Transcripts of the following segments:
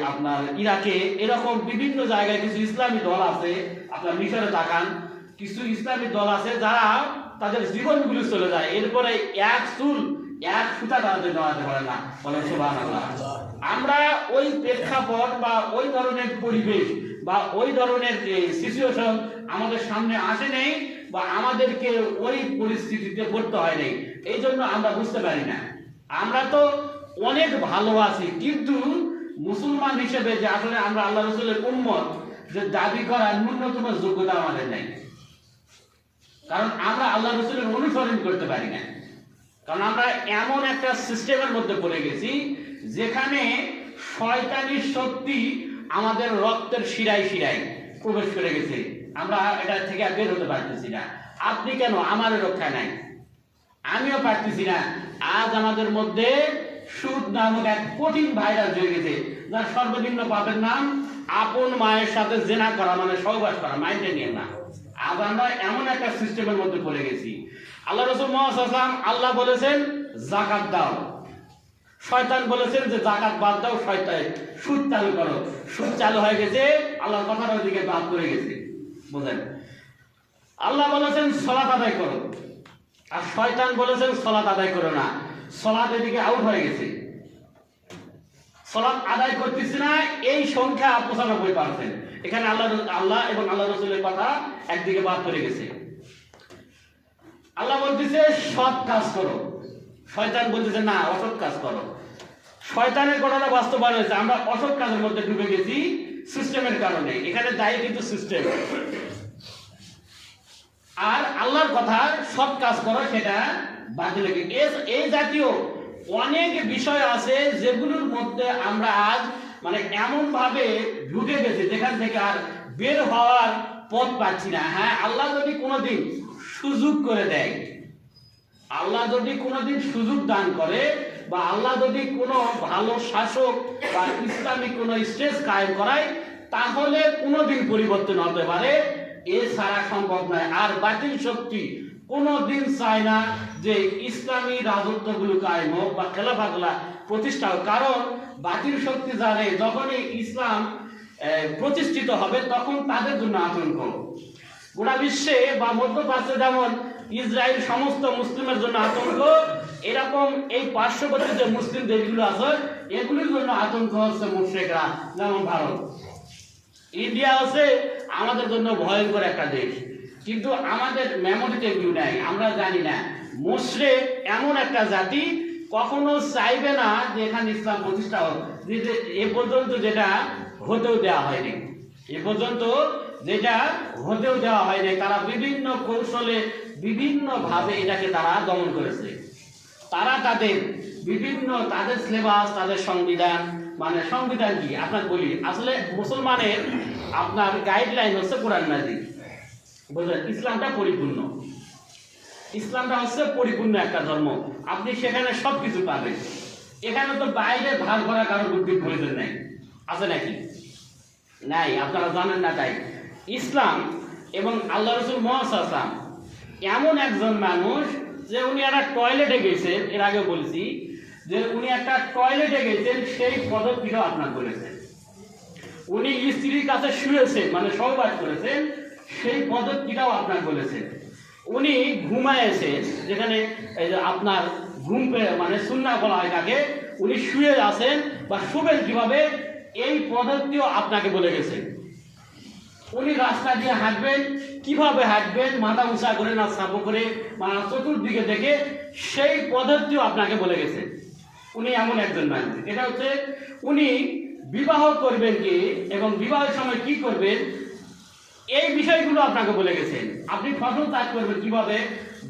আপনার ইরাকে এরকম বিভিন্ন জায়গায় কিছু ইসলামী দল আছে। আপনার মিশরে তাকান, কিছু ইসলামী দল আছে যারা তাদের জীবনগুলো চলে যায়, এরপরে এক চুল এক সুতা তাদের জমাতে পারে না। বলেন সুবহানাল্লাহ। আমরা ওই প্রেক্ষাপট বা ওই ধরনের পরিবেশ বা ওই ধরনের সিচুয়েশন আমাদের সামনে আসে নেই, বা আমাদেরকে ওই পরিস্থিতিতে পড়তে হয় নাই, এই জন্য আমরা বুঝতে পারি না। আমরা তো অনেক ভালো আছি, কিন্তু মুসলমান হিসেবে যে আসলে আমরা আল্লাহ রাসূলের উম্মত যে দাবি করার ন্যূনতম যোগ্যতা আমাদের নাই। কারণ আমরা আল্লাহ রাসূলের অনুসরণ করতে পারি না, কারণ আমরা এমন একটা সিস্টেমের মধ্যে পড়ে গেছি যেখানে শয়তানি শক্তি আমাদের রক্তের শিরায় শিরায় প্রবেশ করে গেছে। আমরা এটা থেকে বের হতে পারতেছি না। আপনি কেন? আমারও রক্ষা নাই, আমিও পারতেছি না। আজ আমাদের মধ্যে সুদ নামক এক কঠিন ভাইরাস হয়ে গেছে, যার সর্বনিম্ন পাপের নাম আপন মায়ের সাথে জেনা করা, মানে সহবাস করা, মাইন্ডে নিয়ে না। আজ আমরা এমন একটা সিস্টেমের মধ্যে পড়ে গেছি। আল্লাহ রাসূল মুহাম্মদ সাল্লাল্লাহু আলাইহি ওয়াসাল্লাম আল্লাহ বলেছেন যাকাত দাও, শয়তান বলেছেন যে যাকাত বাদ দাও, শয়তান সুদ চালু করো। সুদ চালু হয়ে গেছে, আল্লাহর কথার ওইদিকে বাদ করে গেছে। বুঝেন? আল্লাহ বলেছেন সালাত আদায় করো, আর শয়তান বলেছেন সালাত আদায় করো না। সালাত এদিকে আউট হয়ে গেছে, সালাত আদায় করতেছি না, এই সংখ্যা 95%। এখানে আল্লাহ এবং আল্লাহ রাসূলের কথা একদিকে বাদ করে গেছে। আল্লাহ বলতেছে সৎ কাজ করো, শয়তান বলতেছে না অসৎ কাজ করো। শয়তানের কথাটা বাস্তবায়ন হয়েছে, আমরা অসৎ কাজের মধ্যে ডুবে গেছি সিস্টেমের কারণে। এখানে দায়ী কিন্তু সিস্টেম। আর আল্লাহর কথা সৎ কাজ করো সেটা বাতিল হয়ে গেছে। এই জাতীয় অনেক বিষয় আছে যেগুলোর মধ্যে আমরা আজ মানে এমন ভাবে ঢুকে গেছি যেখান থেকে আর বের হওয়ার পথ পাচ্ছি না। হ্যাঁ, আল্লাহ যদি কোনোদিন সুযোগ করে দেয়, আল্লাহ যদি কোনোদিন সুযোগ দান করে, বা আল্লাহ যদি কোনো ভালো শাসক বা ইসলামিক কোনো স্টেজ কায়েম করায়, তাহলে কোনোদিন পরিবর্তন হতে পারে, এছাড়া সম্ভব নয়। আর বাতিল শক্তি কোনোদিন চায় না যে ইসলামী রাজত্বগুলো কায়েম হোক বা খেলাফাগুলা প্রতিষ্ঠা হোক। কারণ বাতিল শক্তি জানে যখনই ইসলাম প্রতিষ্ঠিত হবে তখন তাদের জন্য আতঙ্ক। গোটা বিশ্বে বা মধ্যপ্রাচ্যে যেমন ইসরায়েল সমস্ত মুসলিমের জন্য আতঙ্ক, এরকম এই পার্শ্ববর্তী যে মুসলিম দেশগুলো আছে এগুলির জন্য আতঙ্ক হচ্ছে মুশরিকরা। যেমন ভারত, ইন্ডিয়া হচ্ছে আমাদের জন্য ভয়ঙ্কর একটা দেশ, কিন্তু আমাদের মেমোরিতে এগুলো নাই, আমরা জানি না। মুশরিক এমন একটা জাতি কখনো চাইবে না যে এখানে ইসলাম প্রতিষ্ঠা হোক। এ পর্যন্ত যেটা হতেও দেওয়া হয়নি, এ পর্যন্ত যেটা হতেও দেওয়া হয়নি। তারা বিভিন্ন কৌশলে বিভিন্ন ভাবে এটাকে তারা দমন করেছে। তারা তাদের বিভিন্ন তাদের সিলেবাস, তাদের সংবিধান, মানে সংবিধান কি আপনার বলি, আসলে মুসলমানের আপনার গাইডলাইন হচ্ছে কোরআন মাজিদ। বুঝলেন? ইসলামটা পরিপূর্ণ, ইসলামটা হচ্ছে পরিপূর্ণ একটা ধর্ম। আপনি সেখানে সবকিছু পাবেন। এখানে তো বাইরে ভাগ করা কারো বুদ্ধির প্রয়োজন নাই, আছে নাকি? নাই, আপনারা জানেন না। তাই ইসলাম এবং আল্লাহ রাসূল মুহাম্মদ সাল্লাল্লাহু আলাইহি ওয়াসাল্লাম এমন একজন মানুষ যে উনি একটা টয়লেটে গেছেন, এর আগে বলছি যে উনি একটা টয়লেটে গেছেন, সেই পদ্ধতিটাও আপনার বলেছেন। উনি স্ত্রীর কাছে শুয়েছেন, মানে সহবাস করেছেন, সেই পদ্ধতিটাও আপনার বলেছেন। উনি ঘুমায়েছেন, যেখানে এই যে আপনার ঘুম মানে সুন্নাহ বলা হয় তাকে, উনি শুয়ে আছেন বা শুবেন কিভাবে, এই পদ্ধতিও আপনাকে বলে গেছেন। উনি রাস্তা দিয়ে হাঁটবেন, কিভাবে হাঁটবেন, মাথা উঁচা করে না সাবো করে, মানে চতুর্দিকে দেখে, সেই পদ্ধতিও আপনাকে বলে গেছে। উনি এমন একজন মানুষ। এটা হচ্ছে উনি বিবাহ করবেন কি এবং বিবাহের সময় কি করবেন, এই বিষয়গুলো আপনাকে বলে গেছেন। আপনি ফসল চাষ করবেন কিভাবে,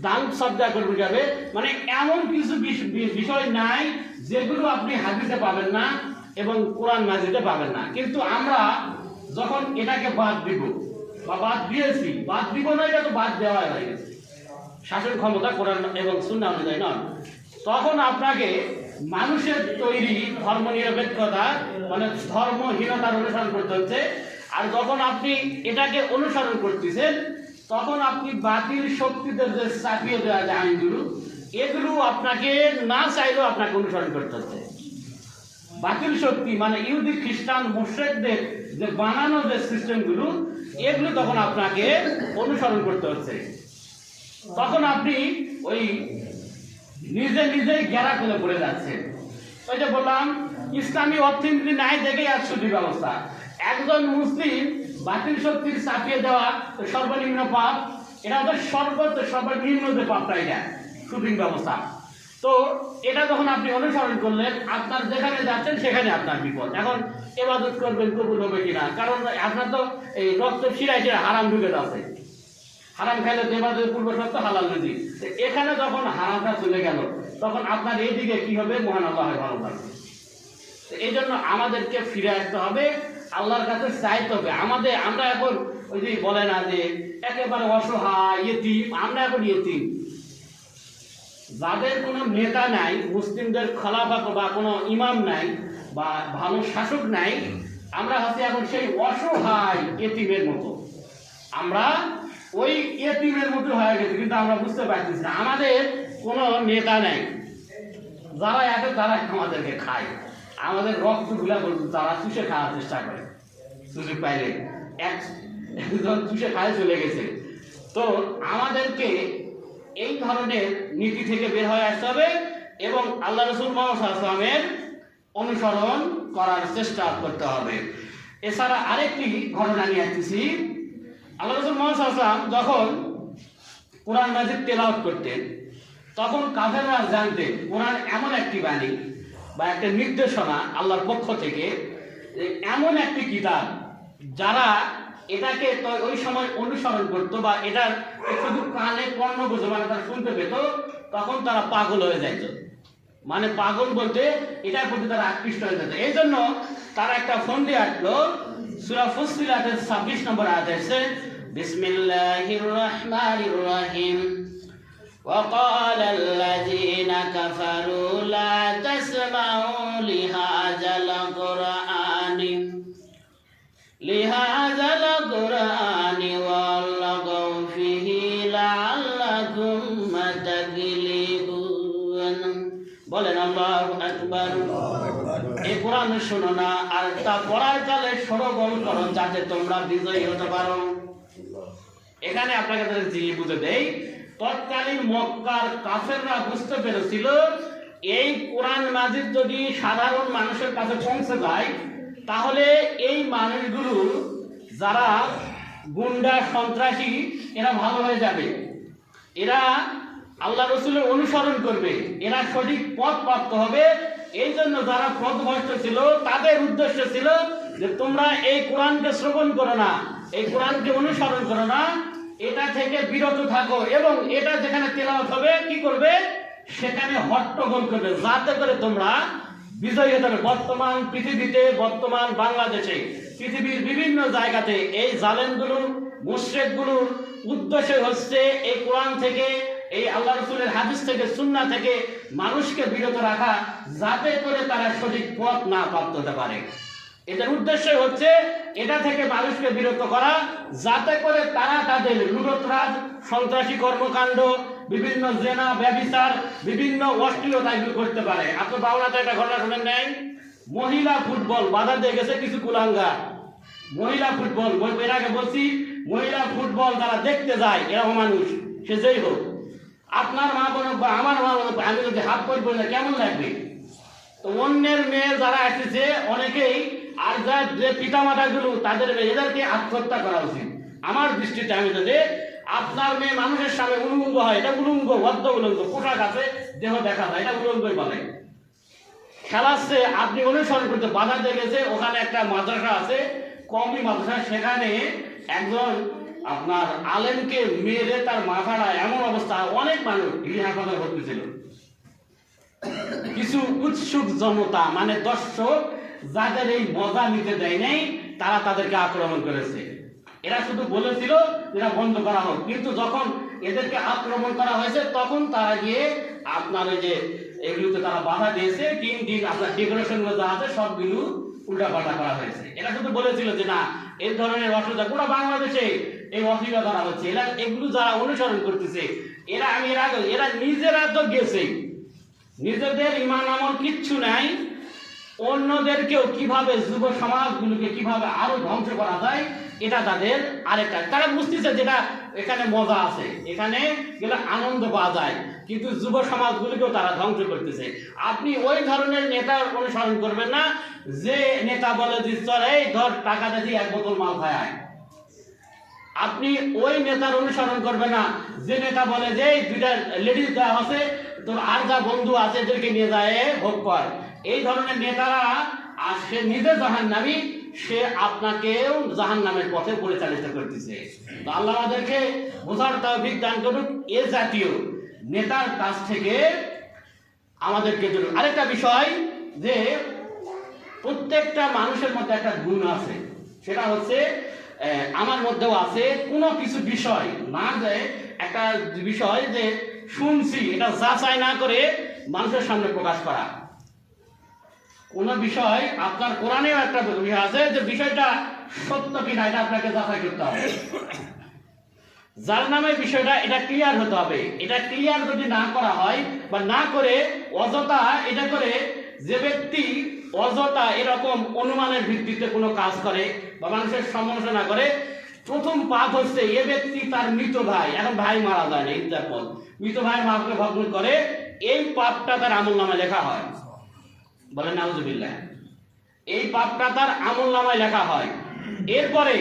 দান সজ্জা করবেন কিভাবে, মানে এমন কিছু বিষয় নাই যেগুলো আপনি হাদিসে পাবেন না এবং কোরআন মাজিদে পাবেন না। কিন্তু আমরা যখন এটাকে বাদ দিব বা বাদ দিয়েছি, বাদ দিব না, এটা তো বাদ দেওয়া হয়ে গেছে, শাসন ক্ষমতা কোরআন এবং সুন্নাহ অনুযায়ী নয়, তখন আপনাকে মানুষের তৈরি ধর্ম নিরপেক্ষতা মানে ধর্মহীনতার অনুসরণ করতে হচ্ছে। আর যখন আপনি এটাকে অনুসরণ করতেছেন তখন আপনি বাতিল শক্তিদের যে চাপিয়ে দেওয়া যে আইনগুলো, এগুলো আপনাকে না চাইলেও আপনাকে অনুসরণ করতে হচ্ছে। বাতিল শক্তি মানে ইহুদি খ্রিস্টান মুশরিকদের যে বানানো যে সিস্টেমগুলো, এগুলো তখন আপনাকে অনুসরণ করতে হচ্ছে। তখন আপনি ওই নিজে নিজেই গেরা করে পড়ে যাচ্ছেন। ওই যে বললাম ইসলামী অর্থনীতি নাই দেখেই আর সুদী ব্যবস্থা। একজন মুসলিম বাতিল শক্তির চাপিয়ে দেওয়া সর্বনিম্ন পাপ, এটা ওদের সর্বনিম্ন যে পাপটা, এটা সুদী ব্যবস্থা। তো এটা যখন আপনি অনুসরণ করলেন, আপনার যেখানে যাচ্ছেন সেখানে আপনার বিপদ। এখন ইবাদত করবেন, কবুল হবে কিনা, কারণ আপনার তো এই রক্ত শিরায় শিরায় হারাম ঢুকে যাচ্ছে। হারাম খাইলে দেবাদের পূর্ব শর্ত হালাল রুজি, এখানে যখন হারামটা চলে গেল তখন আপনার এইদিকে কি হবে, মহান আল্লাহ ভালো থাকবে। এই জন্য আমাদেরকে ফিরে আসতে হবে, আল্লাহর কাছে চাইতে হবে। আমরা এখন ওই যে বলে না যে একেবারে অসহায় ইয়েতিম, আমরা এখন ইয়েতিম। যাদের কোনো নেতা নাই, মুসলিমদের খলাফত বা কোনো ইমাম নাই বা ভালো শাসক নাই, আমরা হচ্ছে এখন সেই অসহায় ইয়েতিমের মতো। আমরা ওই ইয়েতিমের মতো হয়ে গেছে, কিন্তু আমরা বুঝতে পারতেছি না আমাদের কোনো নেতা নাই। যারা এত তারা আমাদেরকে খায়, আমাদের রক্তগুলা তারা চুষে খাওয়ার চেষ্টা করে, সুযোগ পাইলে একজন চুষে খায় চলে গেছে। তো আমাদেরকে এই ধরনের নীতি থেকে বের হয়ে আসতে হবে এবং আল্লাহ রাসূল মুহাম্মদ সাল্লাল্লাহু আলাইহি ওয়াসাল্লামের অনুসরণ করার চেষ্টা করতে হবে। এছাড়া আরেকটি ঘটনা নিয়ে আসতেছি। আল্লাহ রাসূল মুহাম্মদ সাল্লাল্লাহু আলাইহি ওয়াসাল্লাম যখন কোরআন মাজিদ তেলাওয়াত করতেন, তখন কাফেররা জানতেন কোরআন এমন একটি বাণী বা একটা নির্দেশনা আল্লাহর পক্ষ থেকে, এমন একটি কিতাব যারা এটাকে ওই সময় অনুসরণ করতো বা এটার শুধু কানে কর্ণ বুঝে মানে তারা শুনতে পেত, তখন তারা পাগল হয়ে যাইত। মানে পাগল বলতে এটার প্রতি তারা আকৃষ্ট হয়ে যেত। এই জন্য তারা একটা ফন্দি আঁটলো। সূরা ফুসসিলাতের 26 নম্বর আয়াত আছে, বিসমিল্লাহির রহমানির রহিম, وقال الذين كفروا لا تسمعوا لهذا القرآن والغوا فيه لعلكم تغلبون। বলেন আল্লাহু আকবার। এই কোরআন শোনো না, আর তা পড়ার কালে সরগোল করো, যাতে তোমরা বিজয়ী হতে পারো। এখানে আপনাকে জিনিস বুঝে দেই, তৎকালীন মক্কার কাফেররা বুঝতে পেরেছিল এই কোরআন মাজিদ যদি সাধারণ মানুষের কাছে পৌঁছে যায়, তাহলে এই মানুষগুলো যারা গুন্ডা সন্ত্রাসী, এরা ভালো হয়ে যাবে, এরা আল্লাহ রসুলের অনুসরণ করবে, এরা সঠিক পথ প্রাপ্ত হবে। এই জন্য যারা পথভ্রষ্ট ছিল তাদের উদ্দেশ্য ছিল যে তোমরা এই কোরআনকে শ্রবণ করো না, এই কোরআনকে অনুসরণ করো না, এটা থেকে বিরত থাকো এবং এটা যেখানে তেলাওয়াত হবে কি করবে, সেখানে হট্টগোল করবে, যাতে করে তোমরা বিজয়ী হতে হবে। বর্তমান পৃথিবীতে, বর্তমান বাংলাদেশে, পৃথিবীর বিভিন্ন জায়গাতে এই জালেমগুলোর, মুশরিকগুলোর উদ্দেশ্য হচ্ছে এই কোরআন থেকে, এই আল্লাহ রাসূলের হাদিস থেকে, সুন্নাহ থেকে মানুষকে বিরত রাখা, যাতে করে তারা সঠিক পথ না প্রাপ্ত হতে পারে। এটার উদ্দেশ্য হচ্ছে এটা থেকে মানুষকে বিরত করা, যাতে করে তারা তাদের লুটতরাজ, সন্ত্রাসী কর্মকাণ্ড, বিভিন্ন জেনা, ব্যভিচার, বিভিন্ন অশ্লীলতা এগুলো করতে পারে। আপনি বাংলাতে একটা ঘটনা শুনেন নাই? মহিলা ফুটবল বাধা দিয়ে গেছে কিছু কুলাঙ্গার। মহিলা ফুটবল, এর আগে বলছি, মহিলা ফুটবল যারা দেখতে যায় এরকম মানুষ, সে যেই হোক, আপনার মা বোন বা আমার মা বোন, আমি যদি হাত পরি না কেমন লাগবে? তো অন্যের মেয়ে যারা এসেছে অনেকেই, আর যার যে পিতামাতাগুলো তাদের এদেরকে আত্মহত্যা করা উচিত। আমার দৃষ্টিতে আমি যদি আপনার মেয়ে মানুষের সামনে উলঙ্গ হয়, এটা উলঙ্গ, বদ্ধ উলঙ্গ, পোশাক আছে, দেহ দেখা যায়, এটা উলঙ্গই বলে। খেলাচ্ছে, আপনি অনুসরণ করতে বাধা দিয়ে গেছে। ওখানে একটা মাদ্রাসা আছে, কওমি মাদ্রাসা, সেখানে একজন আপনার আলেমকে মেরে তার মাথাটা এমন অবস্থা, অনেক মানুষ হাসপাতালে ভর্তি ছিল। কিছু উৎসুক জনতা মানে দর্শক যাদের এই মজা নিতে দেয় নাই, তারা তাদেরকে আক্রমণ করেছে। এরা শুধু বলেছিল এরা বন্ধ করা হোক, কিন্তু যখন এদেরকে আক্রমণ করা হয়েছে তখন তারা গিয়ে আপনার ওই যে এগুলোতে তারা বাধা দিয়েছে। দিন আপনার ডেকোরেশন যা আছে সবগুলো উল্টাপাল্টা করা হয়েছে। এরা শুধু বলেছিল যে না, এই ধরনের অসুবিধা পুরো বাংলাদেশে এই অসুবিধা করা হচ্ছে। এগুলো যারা অনুসরণ করতেছে, এরা নিজেরা তো গেছে, নিজেদের ইমান আমল কিচ্ছু নাই, অন্যদেরকেও কিভাবে যুব সমাজগুলোকে কিভাবে আরো ধ্বংস করা যায়, এটা তাদের আরেকটা। তারা বুঝতেছে যেটা এখানে মজা আছে, এখানে গেলে আনন্দ পাওয়া যায়, কিন্তু যুব সমাজগুলিকেও তারা ধ্বংস করতেছে। আপনি ওই ধরনের নেতার অনুসরণ করবেন না যে নেতা বলে যে চল এই ধর টাকা দিয়ে এক বোতল মাল খায়। আপনি ওই নেতার অনুসরণ করবেন না যে নেতা বলে যে দুইটা লেডিস দেওয়া আছে, তোর আর যা বন্ধু আছে এদেরকে নিয়ে যায় ভোগ কর। এই ধরনের নেতারা আর সে নিজে জাহান্নামী, সে আপনাকেও জাহান্নামের পথে পরিচালিত করতেছে। তো আল্লাহ আমাদেরকে বোঝার তৌফিক দান করুক এ জাতীয় নেতার কাছ থেকে আমাদেরকে। আরেকটা বিষয় যে প্রত্যেকটা মানুষের মধ্যে একটা গুণ আছে, সেটা হচ্ছে আমার মধ্যেও আছে, কোনো কিছু বিষয় না যে একটা বিষয় যে শুনছি এটা যাচাই না করে মানুষের সামনে প্রকাশ করা। কোন বিষয় আপনার কোরআনেও একটা বিষয় আছে যে বিষয়টা সত্য কিনা এটা আপনাকে যাচাই করতে হবে। যার নামে বিষয়টা এটা ক্লিয়ার হতে হবে। এটা ক্লিয়ার যদি না করা হয় বা না করে অযথা এটা করে, যে ব্যক্তি অযথা এরকম অনুমানের ভিত্তিতে কোনো কাজ করে বা মানুষের সমালোচনা করে, প্রথম পাপ হচ্ছে এ ব্যক্তি তার মৃত ভাই, এখন ভাই মারা যায় না, ইনজাপন মৃত ভাই মাকে ভগ্ন করে, এই পাপটা তার আমলনামায় লেখা হয়। বলেন নাউজুবিল্লাহ। এই পাপটা তার আমলনামায় লেখা হয়। এরপরে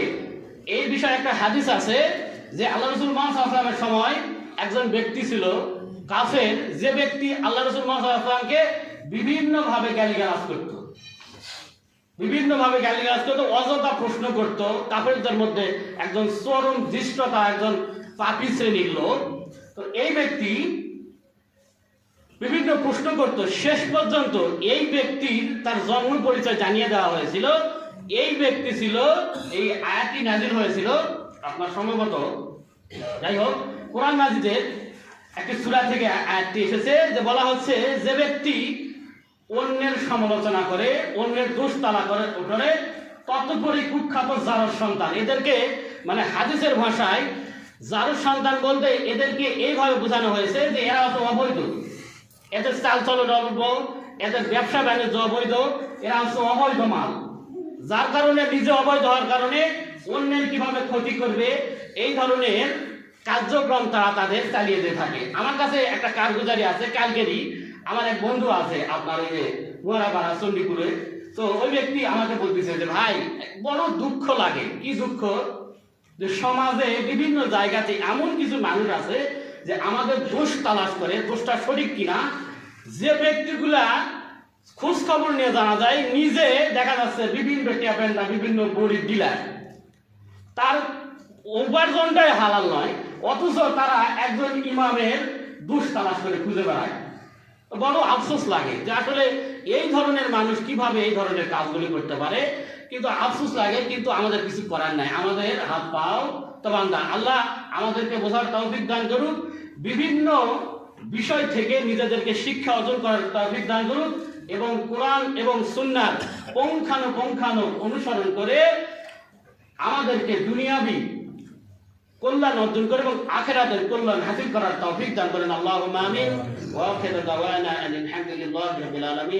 এই বিষয়ে একটা হাদিস আছে যে আল্লাহ রাসূল মুহাম্মদ সাল্লাল্লাহু আলাইহি ওয়াসাল্লামের সময় একজন ব্যক্তি ছিল কাফের, যে ব্যক্তি আল্লাহ রাসূল মুহাম্মদ সাল্লাল্লাহু আলাইহি ওয়াসাল্লামকে বিভিন্নভাবে গালিগালাজ করত, অযথা প্রশ্ন করত। কাফেরদের মধ্যে একজন চরম ধৃষ্টতা, একজন পাপী শ্রেণীর লোক। তো এই ব্যক্তি বিভিন্ন প্রশ্ন করত। শেষ পর্যন্ত এই ব্যক্তির তার জন্ম পরিচয় জানিয়ে দেওয়া হয়েছিল। এই ব্যক্তি ছিল, এই আয়াতটি নাযিল হয়েছিল আপনার সম্ভবত, যাই হোক, কোরআন মাজিদের একটি সূরা থেকে আয়াতটি এসেছে, যে বলা হচ্ছে যে ব্যক্তি অন্যের সমালোচনা করে, অন্যের দোষ তালা করে ওঠরে, ততপরি কুখ্যাত জারুর সন্তান। এদেরকে মানে হাদিসের ভাষায় জারুর সন্তান বলতে এদেরকে এইভাবে বোঝানো হয়েছে যে এরা হচ্ছে অবৈধ, এদের চাল চলন অবৈধ, এদের ব্যবসা বাণিজ্য অবৈধ, এরা হচ্ছে অবৈধ মাল, যার কারণে নিজে অবৈধ হওয়ার কারণে অন্যের কিভাবে ক্ষতি করবে এই ধরনের কার্যক্রম তারা তাদের চালিয়ে দিয়ে থাকে। আমার কাছে একটা কারগুজারি আছে, কালকেরই আমার এক বন্ধু আছে আপনার ওই যে মুয়ারাপাড়া চণ্ডীপুরে। তো ওই ব্যক্তি আমাকে বলতেছে যে ভাই বড় দুঃখ লাগে। কি দুঃখ? যে সমাজে বিভিন্ন জায়গাতে এমন কিছু মানুষ আছে যে আমাদের দোষ তালাশ করে, দোষটা সঠিক কিনা, যে ব্যক্তিগুলা খোঁজ খবর নিয়ে জানা যায় নিজে দেখা যাচ্ছে বিভিন্ন ট্যাপেন্ডা, বিভিন্ন বড়ির ডিলার, তার উপার্জনটাই হালাল নয়, অথচ তারা একজন ইমামের দোষ তালাশ করে খুঁজে বেড়ায়। বড় আফসোস লাগে যে আসলে এই ধরনের মানুষ কিভাবে এই ধরনের কাজগুলি করতে পারে, কিন্তু আফসোস লাগে, কিন্তু আমাদের কিছু করার নাই, আমাদের হাত পাও তো বান্দা। আল্লাহ আমাদেরকে বোঝার তৌফিক দান করুক, বিভিন্ন বিষয় থেকে নিজেদেরকে শিক্ষা অর্জন করার তৌফিক দান করুক, এবং কোরআন এবং সুন্নাহ পুঙ্খানুপুঙ্খানু অনুসরণ করে আমাদেরকে দুনিয়াবি কল্যাণ অর্জন করে এবং আখিরাতের কল্যাণ হাসিল করার তৌফিক দান করেন। আল্লাহুম্মা আমিন। ওয়া আখিরু দাওয়ানা আনিল হামদুলিল্লাহি রাব্বিল আলামিন।